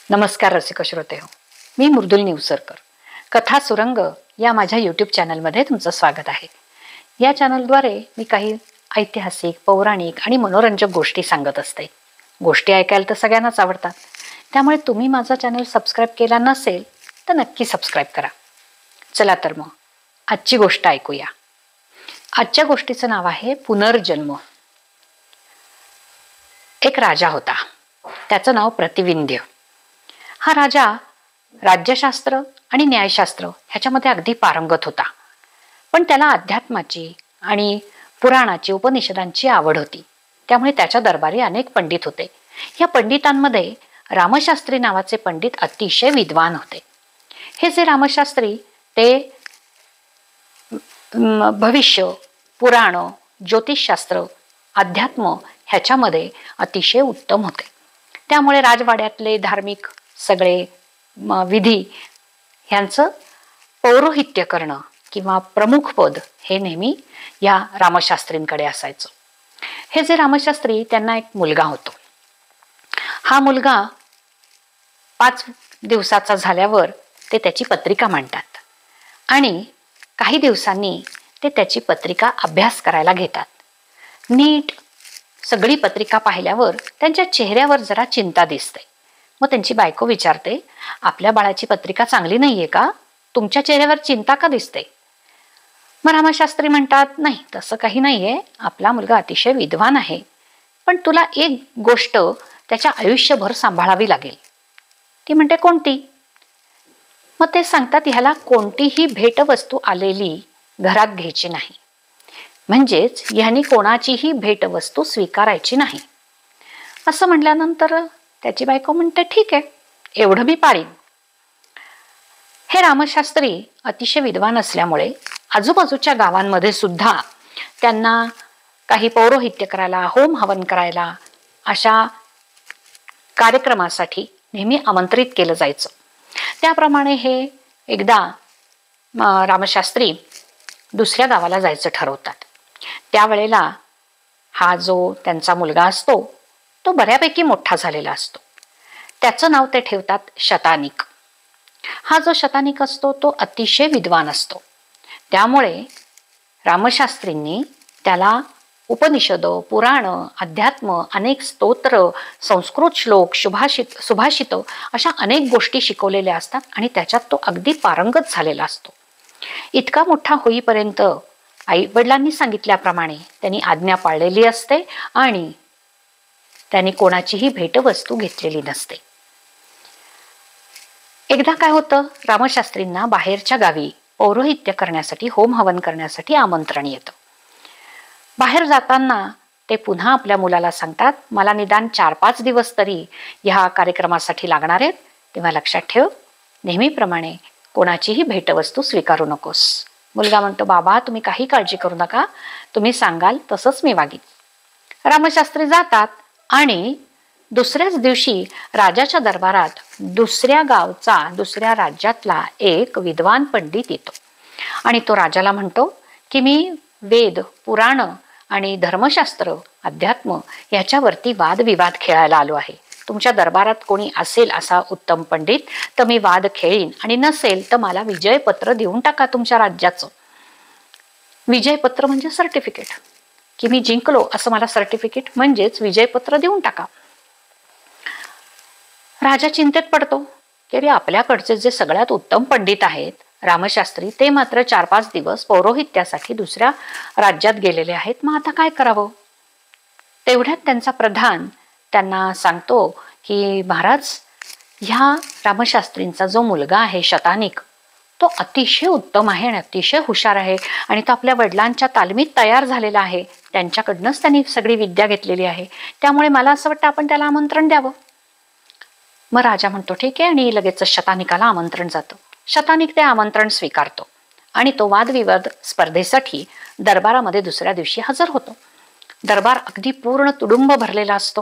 नमस्कार रसिक श्रोते हो, मी मृदुल निवसरकर. कथा सुरंग या माझ्या यूट्यूब चॅनलमध्ये तुमचं स्वागत आहे. या चॅनलद्वारे मी काही ऐतिहासिक, पौराणिक आणि मनोरंजक गोष्टी सांगत असते. गोष्टी ऐकायला तर सगळ्यांनाच आवडतात, त्यामुळे तुम्ही माझा चॅनल सबस्क्राईब केला नसेल तर नक्की सबस्क्राईब करा. चला तर मग आजची गोष्ट ऐकूया. आजच्या गोष्टीचं नाव आहे पुनर्जन्म. एक राजा होता, त्याचं नाव प्रतिविंध्य. हा राजा राज्यशास्त्र आणि न्यायशास्त्र ह्याच्यामध्ये अगदी पारंगत होता, पण त्याला अध्यात्माची आणि पुराणाची, उपनिषदांची आवड होती. त्यामुळे त्याच्या दरबारी अनेक पंडित होते. या पंडितांमध्ये रामशास्त्री नावाचे पंडित अतिशय विद्वान होते. हे जे रामशास्त्री ते भविष्य, पुराण, ज्योतिषशास्त्र, अध्यात्म ह्याच्यामध्ये अतिशय उत्तम होते. त्यामुळे राजवाड्यातले धार्मिक सगळे विधी ह्यांचं पौरोहित्य करणं किंवा प्रमुख पद हे नेहमी या रामशास्त्रींकडे असायचं. हे जे रामशास्त्री, त्यांना एक मुलगा होतो. हा मुलगा 5 दिवसाचा झाल्यावर ते त्याची पत्रिका मांडतात आणि काही दिवसांनी ते त्याची पत्रिका अभ्यास करायला घेतात. नीट सगळी पत्रिका पाहिल्यावर त्यांच्या चेहऱ्यावर जरा चिंता दिसते. मग त्यांची बायको विचारते, आपल्या बाळाची पत्रिका चांगली नाहीये का? तुमच्या चेहऱ्यावर चिंता का दिसते? मग रामशास्त्री म्हणतात, नाही तसं काही नाहीये, आपला मुलगा अतिशय विद्वान आहे, पण तुला एक गोष्ट त्याच्या आयुष्यभर सांभाळावी लागेल. ती म्हणते, कोणती? मग ते सांगतात, ह्याला कोणतीही भेटवस्तू आलेली घरात घ्यायची नाही, म्हणजेच ह्यानी कोणाचीही भेटवस्तू स्वीकारायची नाही. असं म्हटल्यानंतर त्याची बायको म्हणते, ठीक आहे, एवढं मी पाळीन. हे रामशास्त्री अतिशय विद्वान असल्यामुळे आजूबाजूच्या गावांमध्ये सुद्धा त्यांना काही पौरोहित्य करायला, होम हवन करायला, अशा कार्यक्रमासाठी नेहमी आमंत्रित केलं जायचं. त्याप्रमाणे हे एकदा रामशास्त्री दुसऱ्या गावाला जायचं ठरवतात. त्यावेळेला हा जो त्यांचा मुलगा असतो तो बऱ्यापैकी मोठा झालेला असतो. त्याचं नाव ते ठेवतात शतानिक. हा जो शतानिक असतो तो अतिशय विद्वान असतो. त्यामुळे रामशास्त्रींनी त्याला उपनिषद, पुराण, अध्यात्म, अनेक स्तोत्र, संस्कृत श्लोक, सुभाषित अशा अनेक गोष्टी शिकवलेल्या असतात आणि त्याच्यात तो अगदी पारंगत झालेला असतो. इतका मोठा होईपर्यंत आई वडिलांनी सांगितल्याप्रमाणे त्यांनी आज्ञा पाळलेली असते आणि त्यांनी कोणाचीही भेटवस्तू घेतलेली नसते. एकदा काय होतं, रामशास्त्रींना बाहेरच्या गावी पौरोहित्य करण्यासाठी, होम हवन करण्यासाठी आमंत्रण येतं. बाहेर जाताना ते पुन्हा आपल्या मुलाला सांगतात, मला निदान 4-5 दिवस तरी ह्या कार्यक्रमासाठी लागणार आहेत, तेव्हा लक्षात ठेव, नेहमीप्रमाणे कोणाचीही भेटवस्तू स्वीकारू नकोस. मुलगा म्हणतो, बाबा तुम्ही काही काळजी करू नका, तुम्ही सांगाल तसंच मी वागीन. रामशास्त्री जातात आणि दुसऱ्याच दिवशी राजाच्या दरबारात दुसऱ्या गावचा, दुसऱ्या राज्यातला एक विद्वान पंडित येतो आणि तो राजाला म्हणतो की मी वेद, पुराण आणि धर्मशास्त्र, अध्यात्म याच्यावरती वादविवाद खेळायला आलो आहे. तुमच्या दरबारात कोणी असेल असा उत्तम पंडित तर मी वाद खेळीन, आणि नसेल तर मला विजयपत्र देऊन टाका तुमच्या राज्याचं. विजयपत्र म्हणजे सर्टिफिकेट, की मी जिंकलो असं मला सर्टिफिकेट म्हणजेच विजयपत्र देऊन टाका. राजा चिंतेत पडतो की अरे, आपल्याकडचे जे सगळ्यात उत्तम पंडित आहेत रामशास्त्री, ते मात्र 4-5 दिवस पौरोहित्यासाठी दुसऱ्या राज्यात गेलेले आहेत, मग आता काय करावं? तेवढ्यात त्यांचा प्रधान त्यांना सांगतो की महाराज, ह्या रामशास्त्रींचा जो मुलगा आहे शतानिक, तो अतिशय उत्तम आहे आणि अतिशय हुशार आहे आणि तो आपल्या वडिलांच्या तालमीत तयार झालेला आहे, त्यांच्याकडनंच त्यांनी सगळी विद्या घेतलेली आहे, त्यामुळे मला असं वाटतं आपण त्याला आमंत्रण द्यावं. मग राजा म्हणतो ठीक आहे, आणि लगेच शतानिकाला आमंत्रण जातं. शतानिक ते आमंत्रण स्वीकारतो आणि तो वादविवाद स्पर्धेसाठी दरबारामध्ये दुसऱ्या दिवशी हजर होतो. दरबार अगदी पूर्ण तुडुंब भरलेला असतो.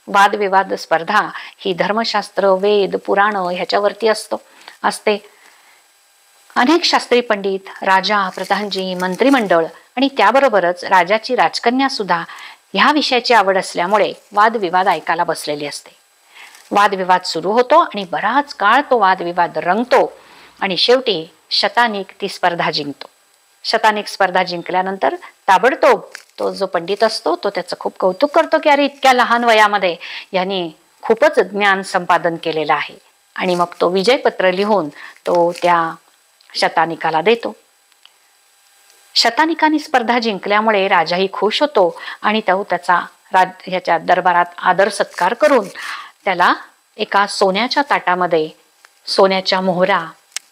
वादविवाद स्पर्धा ही धर्मशास्त्र, वेद, पुराण ह्याच्यावरती असते. अनेक शास्त्री पंडित, राजा, प्रधानजी, मंत्रिमंडळ आणि त्याबरोबरच राजाची राजकन्या सुद्धा ह्या विषयाची आवड असल्यामुळे वादविवाद ऐकायला बसलेली असते. वादविवाद सुरू होतो आणि बराच काळ तो वादविवाद रंगतो आणि शेवटी शतानिक ती स्पर्धा जिंकतो. शतानिक स्पर्धा जिंकल्यानंतर ताबडतोब तो जो पंडित असतो तो त्याचं खूप कौतुक करतो की अरे इतक्या लहान वयामध्ये यांनी खूपच ज्ञान संपादन केलेलं आहे. आणि मग तो विजयपत्र लिहून तो त्या शतानिकाला देतो. शतानिकाने स्पर्धा जिंकल्यामुळे राजाही खुश होतो आणि तो त्याचा ह्याच्या दरबारात आदर सत्कार करून त्याला एका सोन्याच्या ताटामध्ये सोन्याच्या मोहरा,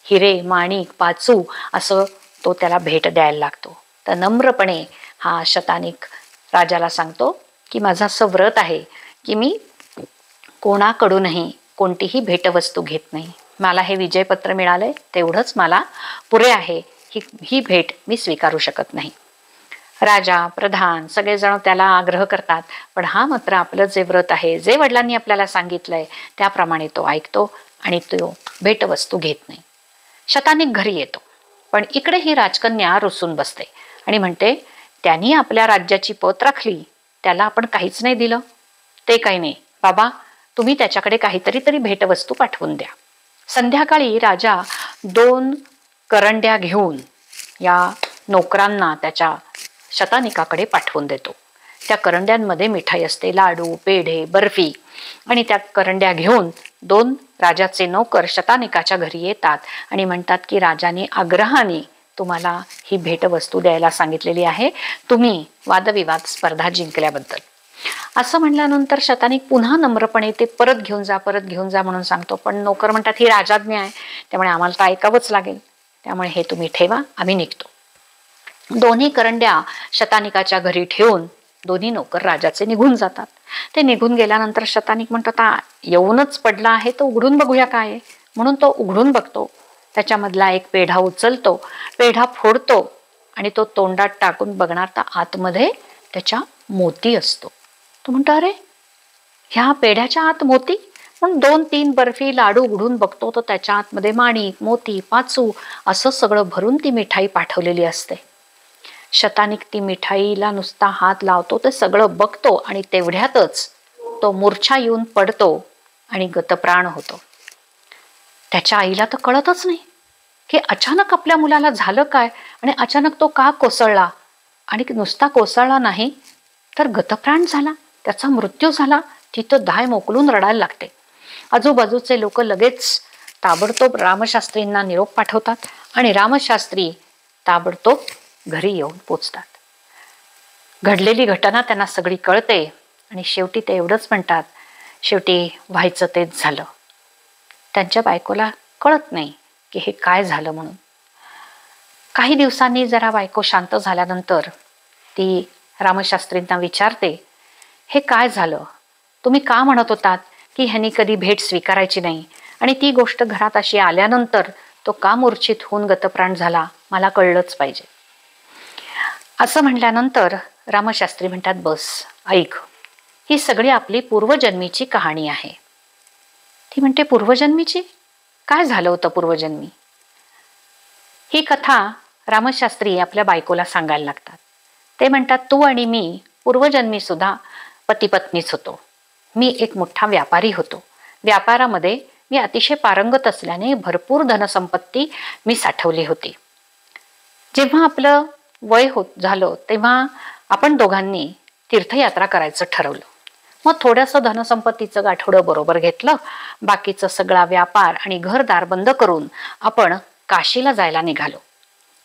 हिरे, माणिक, पाचू असं तो त्याला भेट द्यायला लागतो. तर नम्रपणे हा शतानिक राजाला सांगतो की माझं असं व्रत आहे की मी कोणाकडूनही कोणतीही भेटवस्तू घेत नाही. मला हे विजयपत्र मिळालंय तेवढंच मला पुरे आहे. ही भेट मी स्वीकारू शकत नाही. राजा, प्रधान सगळेजण त्याला आग्रह करतात, पण हा मात्र आपलं जे व्रत आहे, जे वडिलांनी आपल्याला सांगितलंय त्याप्रमाणे तो ऐकतो आणि तो भेटवस्तू घेत नाही. शतानिक घरी येतो, पण इकडे ही राजकन्या रुसून बसते आणि म्हणते त्यांनी आपल्या राज्याची पत राखली, त्याला आपण काहीच नाही दिलं. ते काही नाही बाबा, तुम्ही त्याच्याकडे काहीतरी तरी भेटवस्तू पाठवून द्या. संध्याकाळी राजा 2 करंड्या घेऊन या नोकरांना त्याच्या शतानिकाकडे पाठवून देतो. त्या करंड्यांमध्ये मिठाई असते, लाडू, पेढे, बर्फी. आणि त्या करंड्या घेऊन 2 राजाचे नोकर शतानिकाच्या घरी येतात आणि म्हणतात की राजाने आग्रहाने तुम्हाला ही भेटवस्तू द्यायला सांगितलेली आहे, तुम्ही वादविवाद स्पर्धा जिंकल्याबद्दल. असं म्हणल्यानंतर शतानिक पुन्हा नम्रपणे ते परत घेऊन जा म्हणून सांगतो. पण नोकर म्हणतात ही राजाज्ञा आहे, त्यामुळे आम्हाला तर ऐकावंच लागेल, त्यामुळे हे तुम्ही ठेवा, आम्ही निघतो. दोन्ही करंड्या शतानिकाच्या घरी ठेवून दोन्ही नोकर राजाचे निघून जातात. ते निघून गेल्यानंतर शतानिक म्हणतात येऊनच पडला आहे तर उघडून बघूया काय आहे. म्हणून तो उघडून बघतो. त्याच्यामधला एक पेढा उचलतो, पेढा फोडतो आणि तो तोंडात टाकून बघणार तर आतमध्ये त्याच्या मोती असतो. तो म्हणतो अरे ह्या पेढ्याच्या आत मोती. पण 2-3 बर्फी लाडू उघडून बघतो तर त्याच्या आतमध्ये माणिक, मोती, पाचू असं सगळं भरून ती मिठाई पाठवलेली असते. शतानिक ती मिठाईला नुसता हात लावतो, ते सगळं बघतो आणि तेवढ्यातच तो मूर्छा येऊन पडतो आणि गतप्राण होतो. त्याच्या आईला तर कळतच नाही की अचानक आपल्या मुलाला झालं काय आणि अचानक तो का कोसळला. आणि नुसता कोसळला नाही तर गतप्राण झाला, त्याचा मृत्यू झाला. तिथं दाय मोकलून रडायला लागते. आजूबाजूचे लोक लगेच ताबडतोब रामशास्त्रींना निरोप पाठवतात आणि रामशास्त्री ताबडतोब घरी येऊन पोचतात. घडलेली घटना त्यांना सगळी कळते आणि शेवटी ते एवढंच म्हणतात, शेवटी व्हायचं तेच झालं. त्यांच्या बायकोला कळत नाही की हे काय झालं म्हणून. काही दिवसांनी जरा बायको शांत झाल्यानंतर ती रामशास्त्रींना विचारते, हे काय झालं, तुम्ही का म्हणत होतात की ह्यांनी कधी भेट स्वीकारायची नाही आणि ती गोष्ट घरात अशी आल्यानंतर तो का मूर्छित होऊन गतप्राण झाला, मला कळलंच पाहिजे. असं म्हटल्यानंतर रामशास्त्री म्हणतात बस ऐक, ही सगळी आपली पूर्वजन्मीची कहाणी आहे. ती म्हणते पूर्वजन्मीची, काय झालं होतं पूर्वजन्मी. ही कथा रामशास्त्री आपल्या बायकोला सांगायला लागतात. ते म्हणतात तू आणि मी पूर्वजन्मी सुद्धा पतीपत्नीच होतो. मी एक मोठा व्यापारी होतो. व्यापारामध्ये मी अतिशय पारंगत असल्याने भरपूर धनसंपत्ती मी साठवली होती. जेव्हा आपलं वय झालं तेव्हा आपण दोघांनी तीर्थयात्रा करायचं ठरवलं. मग थोडंसं धनसंपत्तीचं गाठोडं बरोबर घेतलं, बाकीचं सगळा व्यापार आणि घरदार बंद करून आपण काशीला जायला निघालो.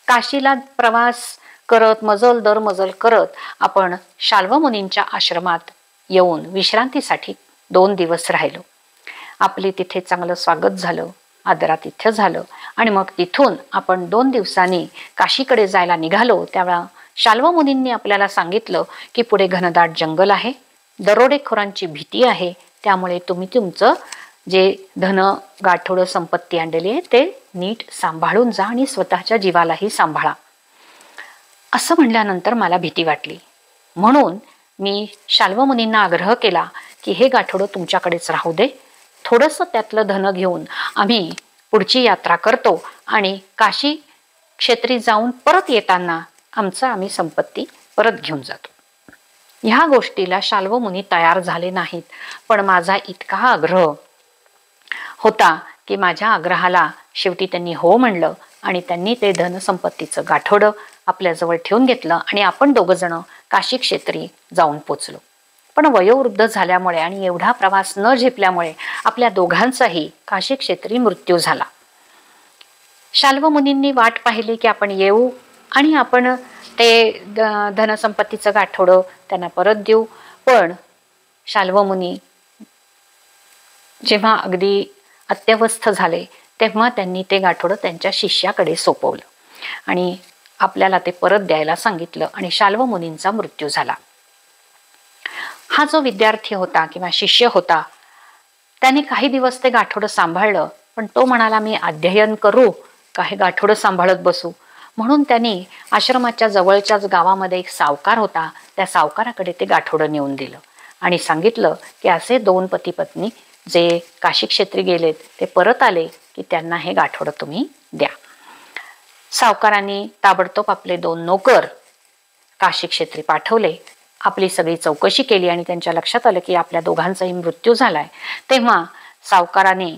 काशीला प्रवास करत मजल दर मजल करत आपण शाल्व मुनींच्या आश्रमात येऊन विश्रांतीसाठी 2 दिवस राहिलो. आपले तिथे चांगलं स्वागत झालं, आदरातिथ्य झालं आणि मग तिथून आपण 2 दिवसांनी काशीकडे जायला निघालो. त्यावेळा शाल्व मुनींनी आपल्याला सांगितलं की पुढे घनदाट जंगल आहे, दरोडेखोरांची भीती आहे, त्यामुळे तुम्ही तुमचं जे धन गाठोडं संपत्ती आणलेली आहे ते नीट सांभाळून जा आणि स्वतःच्या जीवालाही सांभाळा. असं म्हणल्यानंतर मला भीती वाटली. म्हणून मी शाल्व मुनींना आग्रह केला की हे गाठोडं तुमच्याकडेच राहू दे, थोडंसं त्यातलं धन घेऊन आम्ही पुढची यात्रा करतो आणि काशी क्षेत्री जाऊन परत येताना आमचं आम्ही संपत्ती परत घेऊन जातो. ह्या गोष्टीला शाल्व मुनी तयार झाले नाहीत, पण माझा इतका आग्रह होता की माझ्या आग्रहाला शेवटी त्यांनी हो म्हणलं आणि त्यांनी ते धनसंपत्तीचं गाठोडं आपल्याजवळ ठेवून घेतलं आणि आपण दोघं जण काशी क्षेत्री जाऊन पोचलो. पण वयोवृद्ध झाल्यामुळे आणि एवढा प्रवास न झेपल्यामुळे आपल्या दोघांचाही काशी क्षेत्री मृत्यू झाला. शाल्व मुनींनी वाट पाहिली की आपण येऊ आणि आपण ते धनसंपत्तीचं गाठोडं त्यांना परत देऊ. पण शाल्व मुनी जेव्हा अगदी अत्यवस्थ झाले तेव्हा त्यांनी ते गाठोडं त्यांच्या शिष्याकडे सोपवलं आणि आपल्याला ते परत द्यायला सांगितलं आणि शाल्व मुनींचा मृत्यू झाला. हा जो विद्यार्थी होता किंवा शिष्य होता त्याने काही दिवस ते गाठोडं सांभाळलं, पण तो म्हणाला मी अध्ययन करू का हे गाठोडं सांभाळत बसू. म्हणून त्यांनी आश्रमाच्या जवळच्याच गावामध्ये एक सावकार होता, त्या सावकाराकडे ते गाठोडं नेऊन दिलं आणि सांगितलं की असे 2 पती पत्नी जे काशी क्षेत्री गेलेत ते परत आले की त्यांना हे गाठोडं तुम्ही द्या. सावकारांनी ताबडतोब आपले 2 नोकर काशी क्षेत्री पाठवले. आपली सगळी चौकशी केली आणि त्यांच्या लक्षात आलं की आपल्या दोघांचाही मृत्यू झालाय. तेव्हा सावकाराने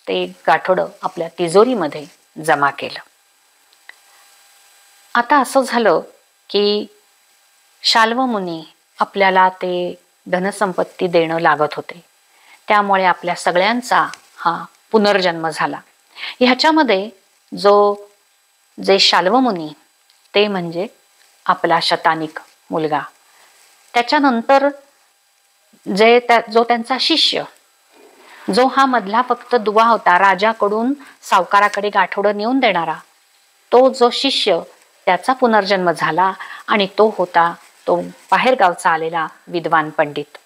ते गाठोडं आपल्या तिजोरीमध्ये जमा केलं. आता असं झालं की शाल्व मुनी आपल्याला ते धनसंपत्ती देणं लागत होते, त्यामुळे आपल्या सगळ्यांचा हा पुनर्जन्म झाला. ह्याच्यामध्ये जे शाल्व मुनी ते म्हणजे आपला शतानिक मुलगा, त्याच्यानंतर जो त्यांचा शिष्य, जो हा मधला फक्त दुवा होता राजाकडून सावकाराकडे गाठोडं नेऊन देणारा, तो जो शिष्य त्याचा पुनर्जन्म झाला आणि तो होता तो बाहेरगावचा आलेला विद्वान पंडित.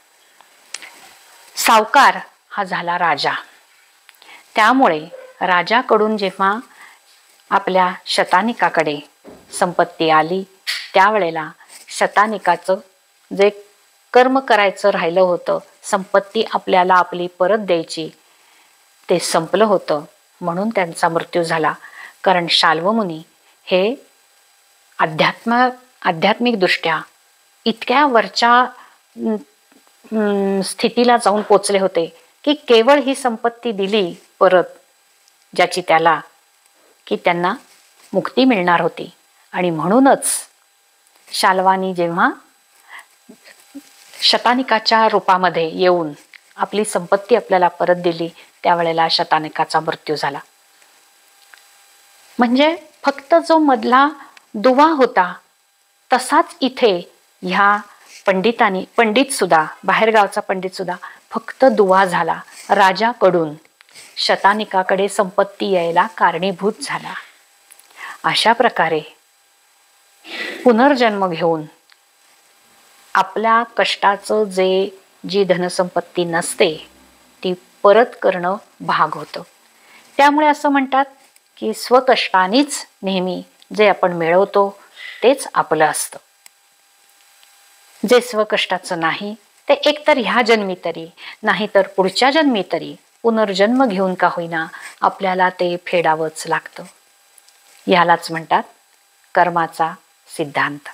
सावकार हा झाला राजा. त्यामुळे राजाकडून जेव्हा आपल्या शतानिकाकडे संपत्ती आली त्यावेळेला शतानिकाचं जे कर्म करायचं राहिलं होतं, संपत्ती आपल्याला आपली परत द्यायची, ते संपलं होतं म्हणून त्यांचा मृत्यू झाला. कारण शाल्व मुनी हे आध्यात्मिक दृष्ट्या इतक्या वरच्या स्थितीला जाऊन पोचले होते की केवळ ही संपत्ती दिली परत ज्याची त्याला की त्यांना मुक्ती मिळणार होती. आणि म्हणूनच शाल्वानी जेव्हा शतानिकाच्या रूपामध्ये येऊन आपली संपत्ती आपल्याला परत दिली त्यावेळेला शतानिकाचा मृत्यू झाला. म्हणजे फक्त जो मधला दुवा होता तसाच इथे ह्या पंडित सुद्धा, बाहेरगावचा पंडित सुद्धा फक्त दुवा झाला, राजाकडून शतानिकाकडे संपत्ती यायला कारणीभूत झाला. अशा प्रकारे पुनर्जन्म घेऊन आपल्या कष्टाचं जी धनसंपत्ती नसते ती परत करणं भाग होतं. त्यामुळे असं म्हणतात की स्वकष्टानेच नेहमी जे आपण मिळवतो तेच आपलं असतं. जे स्वकष्टाचं नाही ते एकतर ह्या जन्मी तरी नाही तर पुढच्या जन्मी तरी पुनर्जन्म घेऊन का होईना आपल्याला ते फेडावंच लागतं. यालाच म्हणतात कर्माचा सिद्धांत.